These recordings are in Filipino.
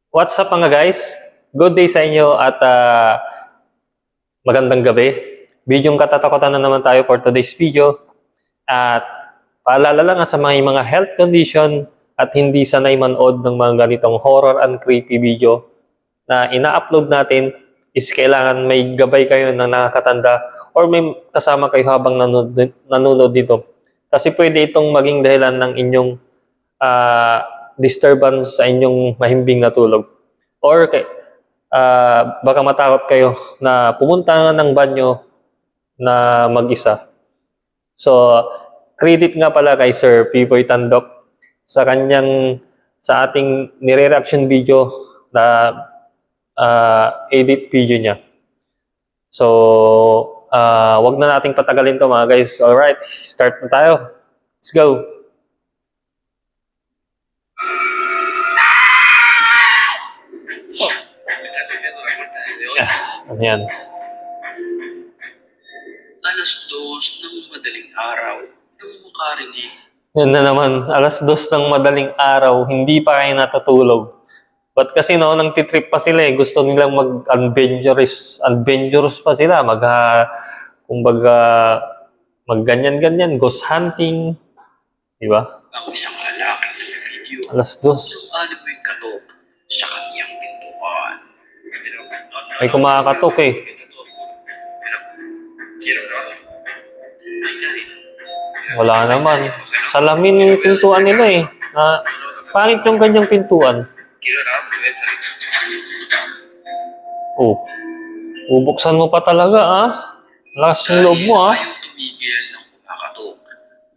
What's up mga guys? Good day sa inyo at magandang gabi. Bidyong katatakutan na naman tayo for today's video. At paalala lang sa mga health condition at hindi sanay manood ng mga ganitong horror and creepy video na ina-upload natin is kailangan may gabay kayo na nakakatanda or may kasama kayo habang nanonood dito. Kasi pwede itong maging dahilan ng inyong disturbance sa inyong mahimbing na tulog. Or baka matakot kayo na pumunta ng banyo na mag-isa. So, credit nga pala kay Sir Pipoy Tandok sa ating nire-reaction video na edit video niya. So, wag na nating patagalin to mga guys. Alright, start na tayo. Let's go. Ano yan? Alas 2 ng madaling araw nang makarinig. Yan na naman, alas 2 ng madaling araw, hindi pa kayo natutulog. But kasi nang titrip pa sila gusto nilang mag-adventurous pa sila, kumbaga, mag-ganyan-ganyan, ghost hunting, di ba? Ang isang lalaki na video Alas 2. alam mo'y katok sa kaniyang pintuan. May kumakatok Wala naman. Salamin yung pintuan nila pangit yung ganyang pintuan. Oh. Bubuksan mo pa talaga Lakas yung loob mo Ayaw tumigil ng kumakatok.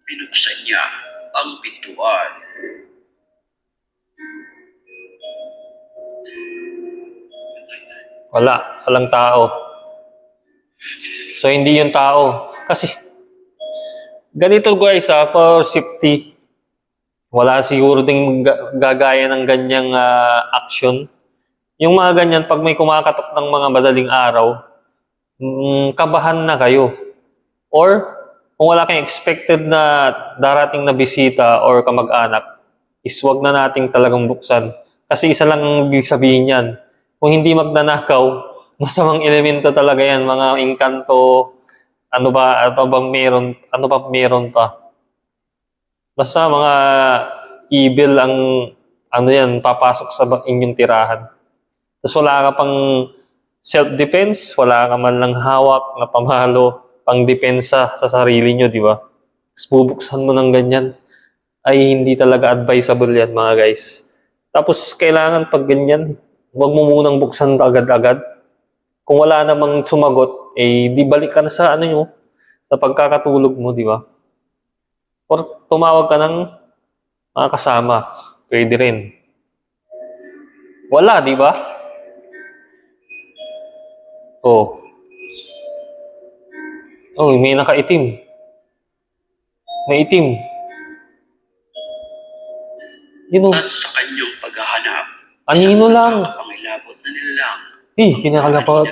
Binuksan niya ang pintuan. Walang tao. So, hindi yung tao. Kasi, ganito guys for safety, wala siguro ding gagaya ng ganyang action. Yung mga ganyan, pag may kumakatok ng mga madaling araw, kabahan na kayo. Or, kung wala kayong expected na darating na bisita or kamag-anak, is wag na nating talagang buksan. Kasi isa lang ang ibig sabihin yan. Kung hindi magnanakaw, masamang elemento talaga yan, mga engkanto, ano ba meron pa. Basta mga evil ang papasok sa inyong tirahan. Tapos wala ka pang self-defense, wala ka man lang hawak na pamalo, pang depensa sa sarili nyo, di ba? Tapos bubuksan mo ng ganyan, ay hindi talaga advisable yan mga guys. Tapos kailangan pag ganyan, huwag mo munang buksan agad-agad. Kung wala namang sumagot, di balik ka na sa sa pagkakatulog mo, di ba? Or tumawag ka ng mga kasama. Pwede rin. Wala, di ba? May nakaitim. May itim. At sa kanyang paghahanap, Anino lang. pangilabot na nilalang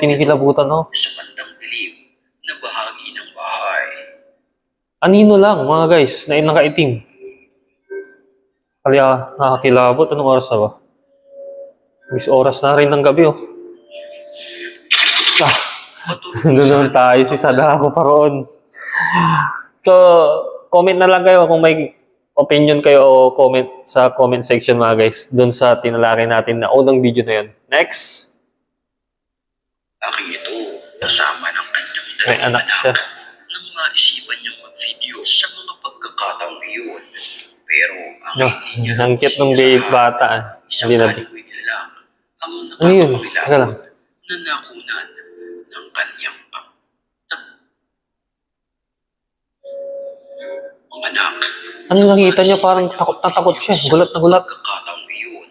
Kinikilabutan sa bandang dilim na bahagi ng bahay. Anino lang, mga guys, na nakaitim. Kaya nakakilabot. Anong oras na ba? Oras na rin ng gabi, Doon naman tayo, si Sadako pa roon. So, comment na lang kayo kung may opinion kayo o comment sa comment section mga guys. Doon sa tinalakay natin na unang video na yun. Next! Aking ito, kasama ng kanyang May anak siya. Nang maisipan niyang mag-video sa mga pagkakataong iyon. Pero ang hindi niya Ang cute ng bata. isang Hindi na. kaliwin nila ang Ano yun? Teka lang. na nakunan ng kanyang mga anak. Ano nakita niya? Parang takot na takot siya. Gulat na gulat. Pagkakataong iyon.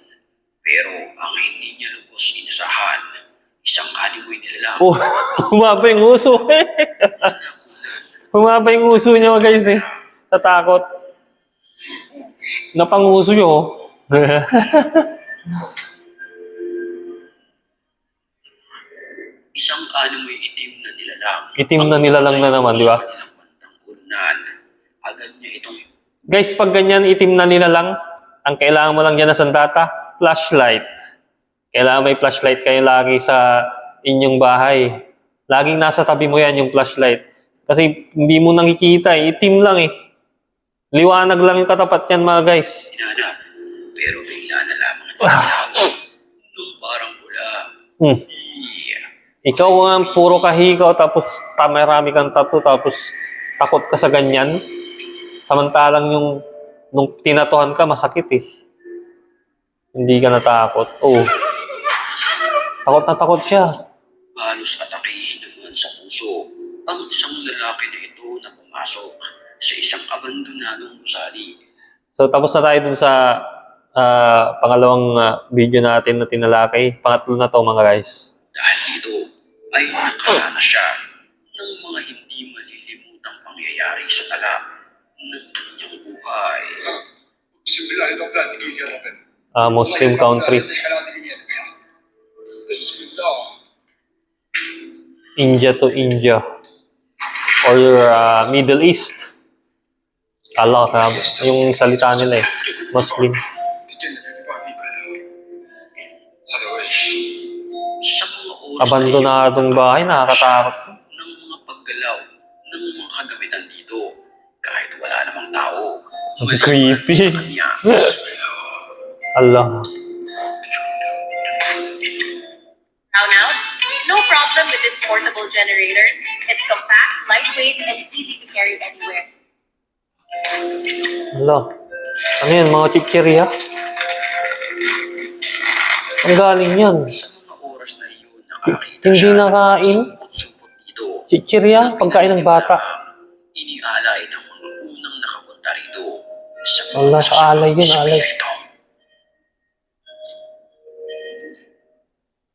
Pero ang hindi niya lubos inasahan, isang kaliwin nila Humaba yung uso Humaba yung uso niya mga guys Natakot. Napanguso niyo isang animoy itim na nilalang. Itim na nilalang na naman, di ba? Agad niya itong Guys, pag ganyan itim na nilalang, ang kailangan mo lang dyan na sandata, flashlight. Kailangan may flashlight kayo lagi sa inyong bahay. Laging nasa tabi mo yan yung flashlight. Kasi hindi mo nakikita eh. Itim lang eh. Liwanag lang yung katapat yan mga guys. Hinanap. Pero bigla na lamang nagtawag. Nung parang pula. Hmm. Yeah. Ikaw ang puro kahikaw tapos marami kang tattoo tapos takot ka sa ganyan. Samantalang yung nung tinatuhan ka masakit eh. Hindi ka natakot. Oh. Takot na takot siya. Halos atakihin naman sa puso ang isang lalaki na ito na pumasok sa isang abandonadong gusali. So tapos na tayo dun sa pangalawang video natin na tinalakay. Pangatlo na to mga guys. Dahil dito ay nakaranas siya ng mga hindi malilimutang pangyayari sa tala ng kanyang buhay. بسم الله الرحمن الرحيم يا رب Muslim country. بسم الله India to India. Or Middle East. Allah, yung salita nila eh. Muslim. تجنب البابي كله هذا وش Sa mga oras Abandonadong bahay, nakakatakot. ng mga paggalaw ng mga kagamitan dito kahit wala namang tao. Ang creepy. Kanya, Allah. Brown out? No problem with this portable generator. It's compact, lightweight, and easy to carry anywhere. Allah. Ano yan, mga chichirya? Ang galing yan. sa mga oras na iyon nakakita Hindi siya nakain? sumot-sumot dito. Chichirya, pagkain ng bata. Inialay ng mga unang nakapunta rito. Sa mga Allah, sa alay yun, alay. ito.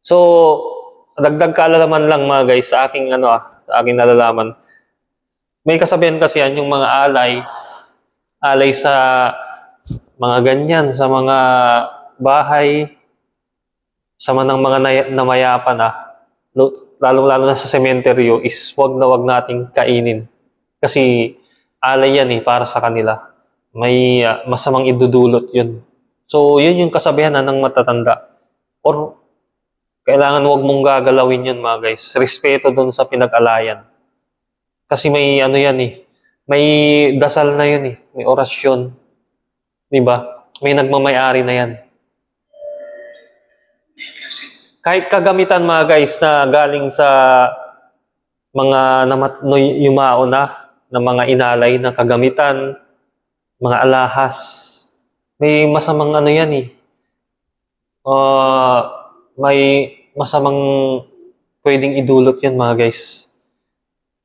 So, dagdag kaalaman lang mga guys sa aking sa aking nalalaman. May kasabihan kasi yan yung mga alay sa mga ganyan, sa mga bahay, sa manang mga namayapan lalong-lalo na sa sementeryo is wag na wag nating kainin. Kasi alay yan eh, para sa kanila. May masamang idudulot yun. So, yun yung kasabihan ng matatanda. Or kailangan wag mong gagalawin yun mga guys. Respeto doon sa pinag-alayan. Kasi may yan eh. May dasal na yun eh. May orasyon. Diba? May nagmamayari na yan. Kahit kagamitan mga guys na galing sa mga yumao na mga inalay na kagamitan, mga alahas. May masamang yan eh. May masamang pwedeng idulot yan mga guys.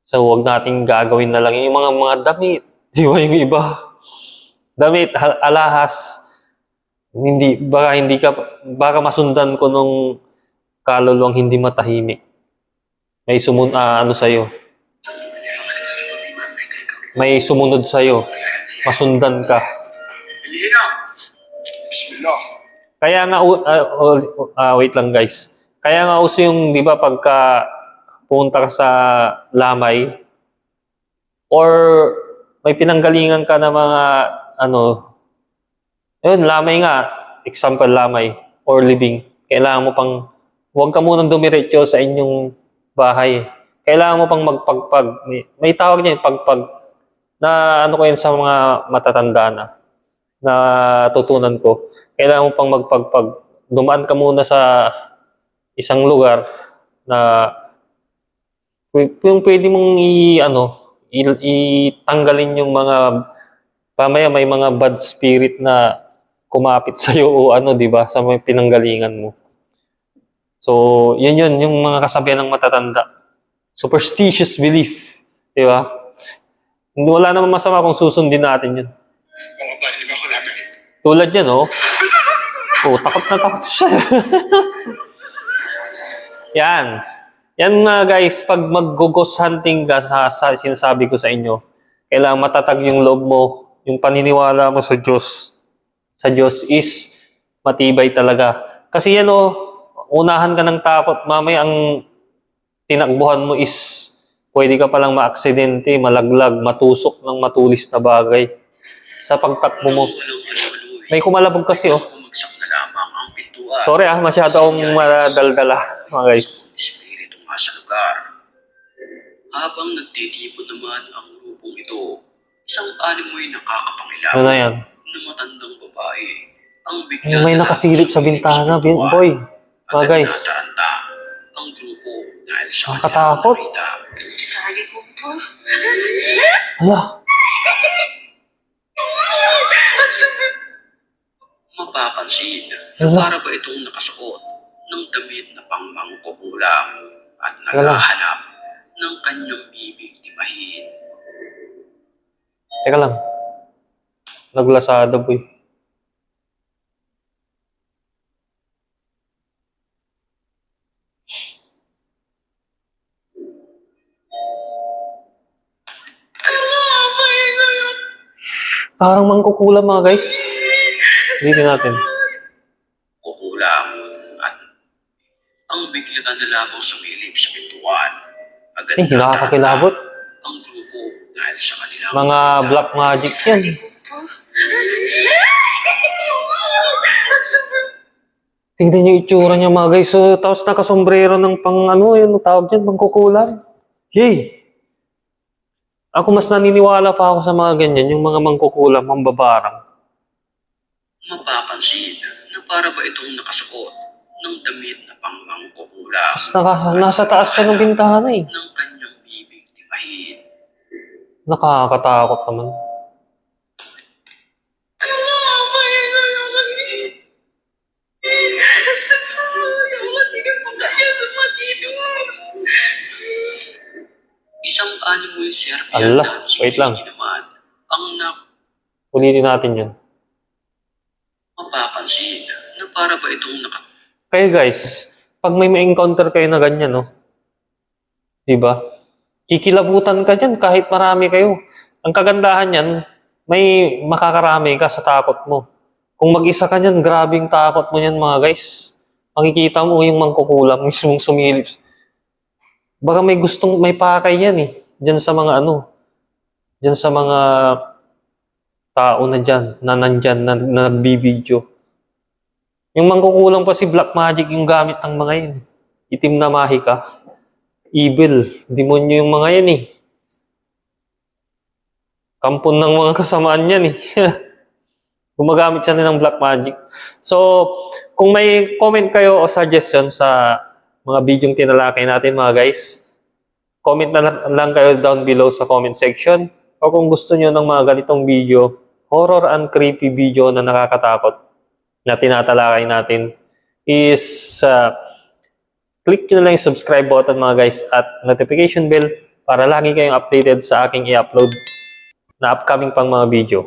So, huwag nating gagawin na lang yung mga damit. Di ba yung iba? Damit, alahas. Baka masundan ko nung kaluluwang hindi matahimik. May sa'yo. May sumunod sa'yo. Masundan ka. اللي هنا بسم الله Kaya nga, wait lang guys. Kaya nga uso yung, di ba, pagka pumunta ka sa lamay, or may pinanggalingan ka na mga, yun, lamay nga, example lamay, or living, kailangan mo pang, huwag ka munang dumiretso sa inyong bahay. Kailangan mo pang magpagpag. May tawag niya, pagpag, na ko yun sa mga matatanda na tutunan ko. Kailangan mo pang magpagpag. Dumaan ka muna sa isang lugar na yung pwede mong itanggalin yung mga pamaya may mga bad spirit na kumapit sa iyo o di ba, sa mga pinanggalingan mo. So, yun yung mga kasabihan ng matatanda. Superstitious belief, di ba? Wala namang masama kung susundin natin yun. والله الظاهر اللي باخذها معي Tulad yan, oh. Oh, takot na takot siya. Yan. Yan mga guys, pag mag-ghost hunting ka, sinasabi ko sa inyo, kailangan matatag yung loob mo, yung paniniwala mo sa Diyos. Sa Diyos is matibay talaga. Kasi yan, oh, unahan ka ng takot. Mamaya ang tinakbuhan mo is pwede ka palang maaksidente, malaglag, matusok ng matulis na bagay sa pagtakbo mo. Walang ano-ano eh. May kumalabog kasi, oh. Bumagsak na lamang ang pintuan Sorry masyado akong madaldala mga guys. Espiritu nga sa lugar. Habang nagtitipon naman ang grupong ito, isang animoy nakakapangilaw Ano na yan? na matandang babae ang bigla Ay, may na nakasilip sa sumilip bintana, tuwan boy. at Mga guys. nagtataranta ang grupo dahil sa Nakakatakot. kanilang nakita. Kaya ko po. Hala, Mapapansin na Hala. para ba itong nakasuot ng damit na pangmangkukulam at Hala. naghahanap ng kanyang bibig timahin. teka lang. Naglasada, boy. Parang mangkukulam mga guys. Dito natin. Kukulam at ang bigla na lamang sumilip sa pintuan. Agad Eh, nakakakilabot. ang grupo dahil sa kanilang Mga nakita. black magic yan. Tingnan niyo yung itsura niya mga guys. So, tapos nakasombrero ng pang ano, yung tawag dyan, mangkukulam. Yay! Ako mas naniniwala pa ako sa mga ganyan, yung mga mangkukulam, mambabarang. Mapapansin na para ba itong nakasuot ng damit na pangmangkukulam Tapos nasa taas siya ng bintana eh. ng kanyang bibig timahin. Nakakatakot naman. Isang animoy serpian Allah, at si wait lang. Lady naman ang Ulitin natin yun. mapapansin na para ba itong Kaya guys, pag may encounter kayo na ganyan, no? Diba? Kikilabutan ka dyan kahit marami kayo. Ang kagandahan yan, may makakarami ka sa takot mo. Kung mag-isa ka dyan, grabing takot mo yan mga guys. Makikita mo yung mangkukulam, mismong sumilip. Baka may gustong, may pakay yan eh. Dyan sa mga ano, dyan sa mga tao na dyan, na nandyan, na nagbibideo. Yung mangkukulang pa si Black Magic yung gamit ng mga yan. Itim na mahika. Evil. Demonyo yung mga yan eh. Kampon ng mga kasamaan yan eh. Gumagamit siya ng Black Magic. So, kung may comment kayo o suggestion sa mga bidyong tinalakay natin mga guys, comment na lang kayo down below sa comment section. O kung gusto nyo ng mga ganitong video, horror and creepy video na nakakatakot, na tinatalakay natin, is click nyo na lang yung subscribe button mga guys at notification bell para lagi kayong updated sa aking i-upload na upcoming pang mga video.